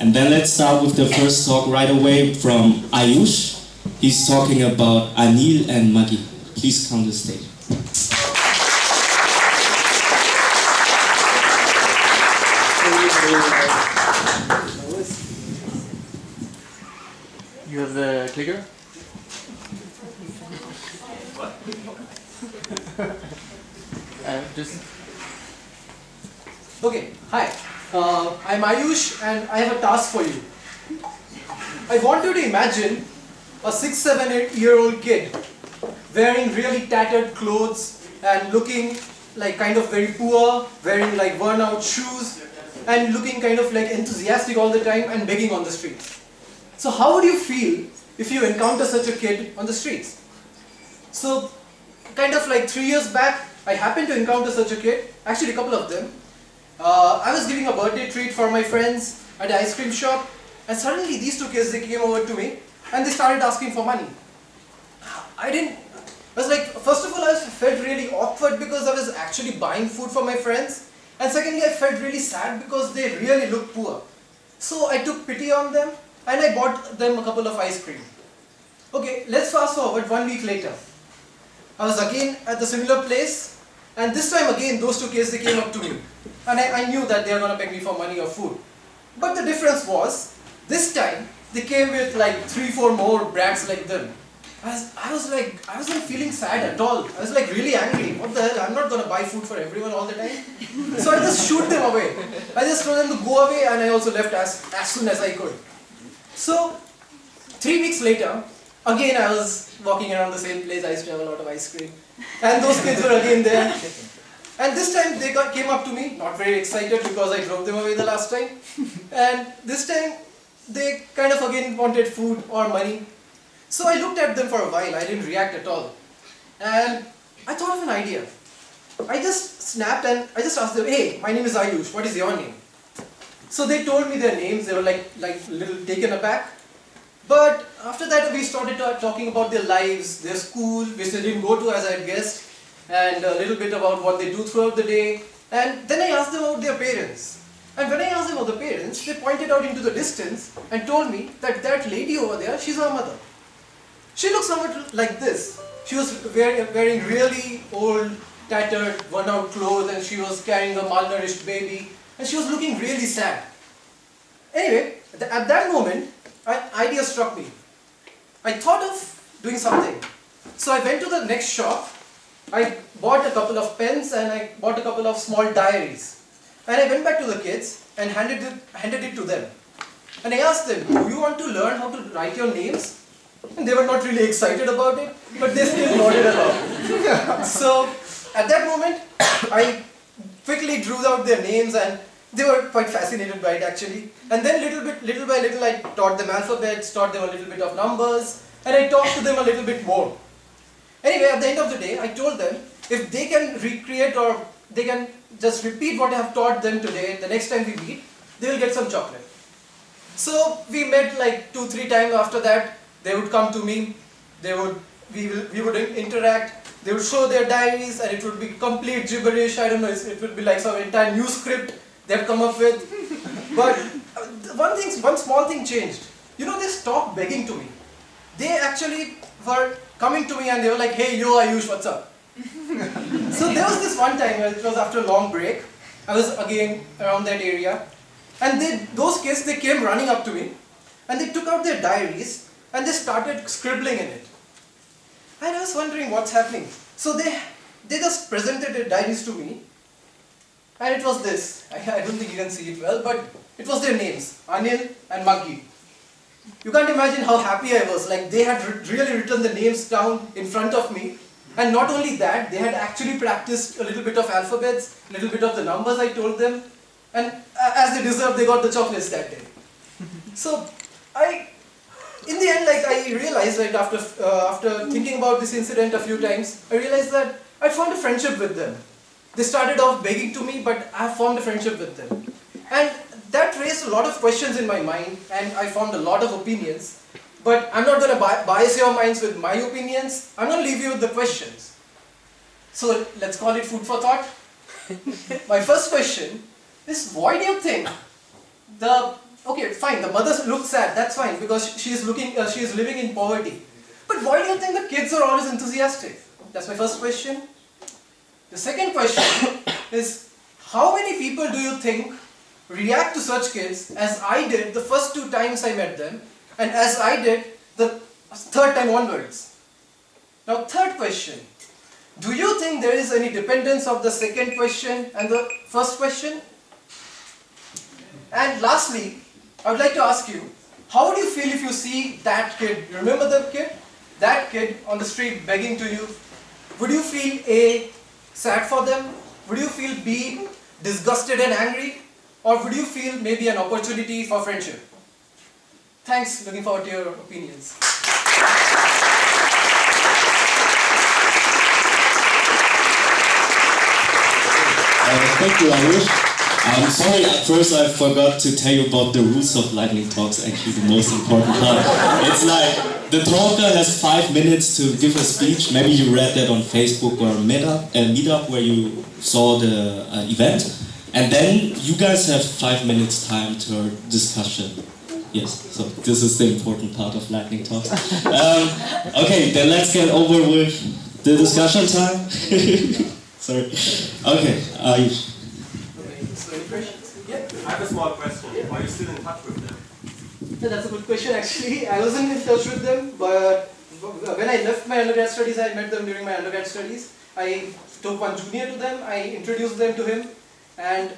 And then let's start with the first talk right away from Ayush. He's talking about Anil and Maggi. Please come to the stage. You have the clicker? Just Okay, hi. I'm Ayush and I have a task for you. I want you to imagine a 6, 7, 8-year-old kid wearing really tattered clothes and looking like kind of very poor, wearing like worn out shoes and looking kind of like enthusiastic all the time and begging on the streets. So how would you feel if you encounter such a kid on the streets? So kind of like 3 years back, I happened to encounter such a kid, actually a couple of them. I was giving a birthday treat for my friends at the ice cream shop, and suddenly these two kids, they came over to me and they started asking for money. I was like, first of all, I felt really awkward because I was actually buying food for my friends, and secondly, I felt really sad because they really looked poor. So I took pity on them and I bought them a couple of ice cream. Okay, let's fast forward 1 week later. I was again at the similar place, and this time again those two kids, they came up to me and I knew that they were going to beg me for money or food. But the difference was, this time they came with like 3-4 more brats like them. I wasn't feeling sad at all. I was like really angry. What the hell, I'm not going to buy food for everyone all the time. So I just shoot them away. I just told them to go away, and I also left as soon as I could. So 3 weeks later, again I was walking around the same place. I used to have a lot of ice cream. And those kids were again there. And this time they came up to me, not very excited because I drove them away the last time. And this time they kind of again wanted food or money. So I looked at them for a while. I didn't react at all. And I thought of an idea. I just snapped and I just asked them, hey, my name is Ayush, what is your name? So they told me their names. They were like a little taken aback. But after that we started talking about their lives, their school, which they didn't go to as I had guessed, and a little bit about what they do throughout the day. And then I asked them about their parents. And when I asked them about the parents, they pointed out into the distance and told me that that lady over there, she's our mother. She looks somewhat like this. She was wearing really old, tattered, worn-out clothes, and she was carrying a malnourished baby, and she was looking really sad. Anyway, at that moment, an idea struck me. I thought of doing something. So I went to the next shop. I bought a couple of pens and I bought a couple of small diaries. And I went back to the kids and handed it to them. And I asked them, do you want to learn how to write your names? And they were not really excited about it, but they still nodded along. So at that moment, I quickly drew out their names, and they were quite fascinated by it actually. And then little by little, I taught them alphabets, taught them a little bit of numbers, and I talked to them a little bit more. Anyway, at the end of the day, I told them if they can recreate or they can just repeat what I have taught them today, the next time we meet, they will get some chocolate. So we met like 2-3 times after that. They would come to me, we would interact, they would show their diaries, and it would be complete gibberish. I don't know, it would be like some entire new script they've come up with. But one small thing changed. You know, they stopped begging to me. They actually were coming to me and they were like, hey, yo Ayush, what's up? So there was this one time, it was after a long break. I was again around that area. And those kids, they came running up to me and they took out their diaries and they started scribbling in it. And I was wondering what's happening. So they just presented their diaries to me. And it was this. I don't think you can see it well, but it was their names, Anil and Maggi. You can't imagine how happy I was. Like, they had really written the names down in front of me. And not only that, they had actually practiced a little bit of alphabets, a little bit of the numbers I told them. And as they deserved, they got the chocolates that day. So in the end, like, I realized, like, after thinking about this incident a few times, I realized that I formed a friendship with them. They started off begging to me, but I formed a friendship with them. And that raised a lot of questions in my mind, and I formed a lot of opinions. But I'm not going to bias your minds with my opinions. I'm going to leave you with the questions. So let's call it food for thought. My first question is, why do you think the Okay, fine. The mother looks sad. That's fine because she is living in poverty. But why do you think the kids are always enthusiastic? That's my first question. The second question is, how many people do you think react to such kids as I did the first 2 times I met them, and as I did the third time onwards? Now, third question. Do you think there is any dependence of the second question and the first question? And lastly, I would like to ask you, how would you feel if you see that kid? Remember the kid? That kid on the street begging to you. Would you feel A, sad for them? Would you feel B, disgusted and angry? Or would you feel maybe an opportunity for friendship? Thanks, looking forward to your opinions. Thank you, Ayush. I'm sorry, at first I forgot to tell you about the rules of lightning talks, actually the most important part. It's like, the talker has 5 minutes to give a speech. Maybe you read that on Facebook or Meetup where you saw the event. And then you guys have 5 minutes time to discussion. Yes, so this is the important part of lightning talks. Okay, then let's get over with the discussion time. Sorry. Okay, Ayush. I have a small question. Are you still in touch with them? Yeah, that's a good question actually. I wasn't in touch with them, but when I left my undergrad studies, I met them during my undergrad studies. I took one junior to them, I introduced them to him, and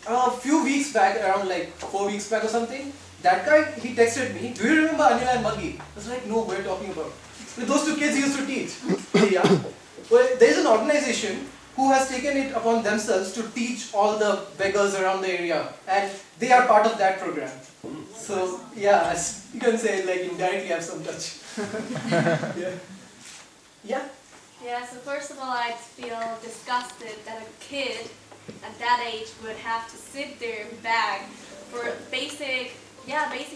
a few weeks back, around like 4 weeks back or something, that guy, he texted me, "Do you remember Anil and Maggi?" I was like, "No, what are you talking about?" With those 2 kids he used to teach. Yeah. Well, there is an organization who has taken it upon themselves to teach all the beggars around the area, and they are part of that program. So yeah, as you can say, like indirectly have some touch. Yeah. Yeah. Yeah, so first of all, I'd feel disgusted that a kid at that age would have to sit there and beg for basic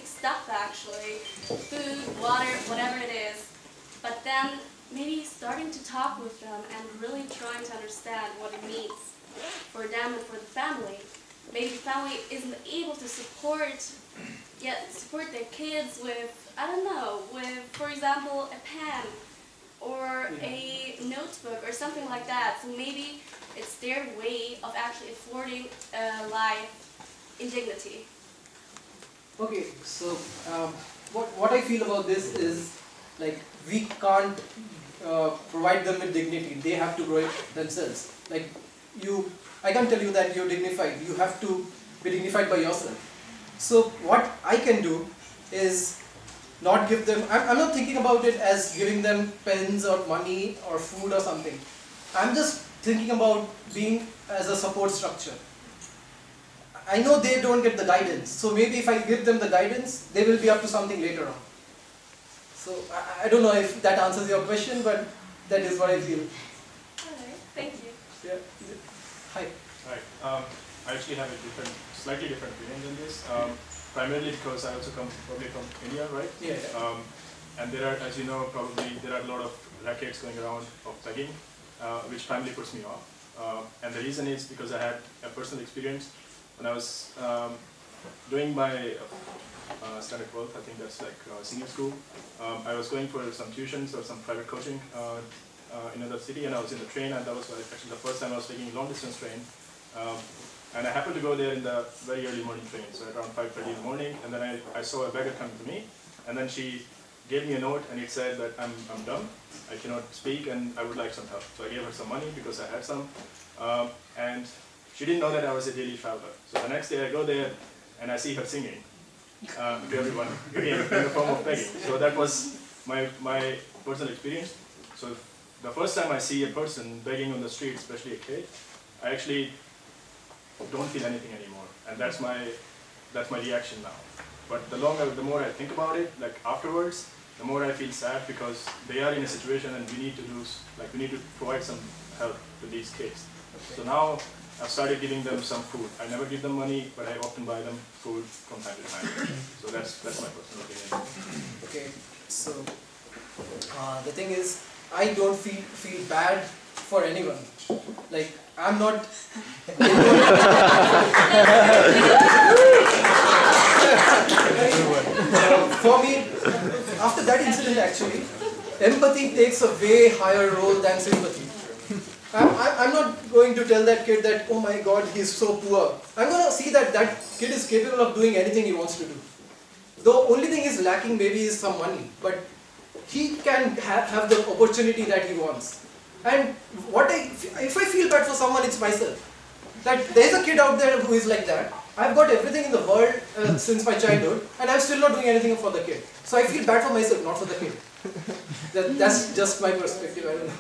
stuff actually. Food, water, whatever it is. But then maybe starting to talk with them and really trying to understand what it means for them and for the family. Maybe the family isn't able to support their kids with, I don't know, with, for example, a pen or a notebook or something like that. So maybe it's their way of actually affording a life in dignity. Okay, so what I feel about this is, like, we can't provide them with dignity. They have to grow it themselves. Like, I can't tell you that you're dignified. You have to be dignified by yourself. So what I can do is not give them, I'm not thinking about it as giving them pens or money or food or something. I'm just thinking about being as a support structure. I know they don't get the guidance, so maybe if I give them the guidance, they will be up to something later on. So I don't know if that answers your question, but that is what I feel. Alright, thank you. Yeah. Hi. Hi. I actually have a slightly different opinion than this. Primarily because I also come probably from India, right? Yeah. And there are, as you know, probably there are a lot of rackets going around of begging, which primarily puts me off. And the reason is because I had a personal experience when I was doing my standard 12th, I think that's like senior school. I was going for some tuitions or some private coaching in another city, and I was in the train, and that was actually the first time I was taking a long distance train. And I happened to go there in the very early morning train, so at around 5:30 in the morning, and then I saw a beggar coming to me, and then she gave me a note, and it said that I'm dumb, I cannot speak, and I would like some help. So I gave her some money because I had some, and she didn't know that I was a daily traveler. So the next day I go there, and I see her singing to everyone, again, in the form of begging. So that was my personal experience. So the first time I see a person begging on the street, especially a kid, I actually don't feel anything anymore, and that's my reaction now. But the more I think about it, like afterwards, the more I feel sad because they are in a situation and we need to provide some help to these kids. So now I've started giving them some food. I never give them money, but I often buy them food from time to time. So that's my personal opinion. Okay, so the thing is, I don't feel bad for anyone. Like, I'm not. For me, after that incident actually, empathy takes a way higher role than sympathy. I'm not going to tell that kid that, oh my god, he's so poor. I'm going to see that that kid is capable of doing anything he wants to do. The only thing is lacking maybe is some money, but he can have the opportunity that he wants. And if I feel bad for someone, it's myself. That there's a kid out there who is like that. I've got everything in the world since my childhood, and I'm still not doing anything for the kid. So I feel bad for myself, not for the kid. That's just my perspective. I don't know.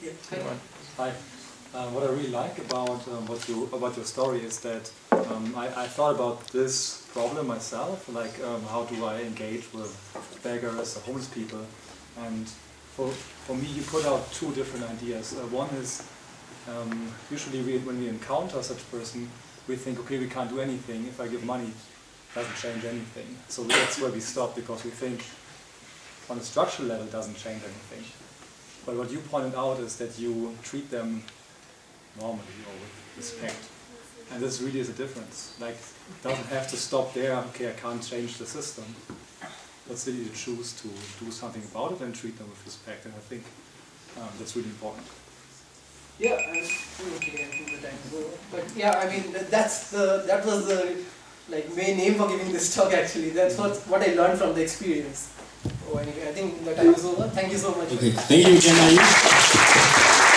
Yeah. Hi. What I really like about about your story is that I thought about this problem myself, like how do I engage with beggars or homeless people, and for me you put out two different ideas. One is usually when we encounter such a person, we think, okay, we can't do anything. If I give money, it doesn't change anything. So that's where we stop, because we think on a structural level it doesn't change anything. But what you pointed out is that you treat them normally or with respect. And this really is a difference. Like, it doesn't have to stop there, okay, I can't change the system. But still you choose to do something about it and treat them with respect. And I think that's really important. Yeah, I'm okay until the time is over. But yeah, I mean that was the main aim for giving this talk actually. That's what I learned from the experience. Oh, anyway, I think the time is over. Thank you so much. Okay, thank you again, Ayush.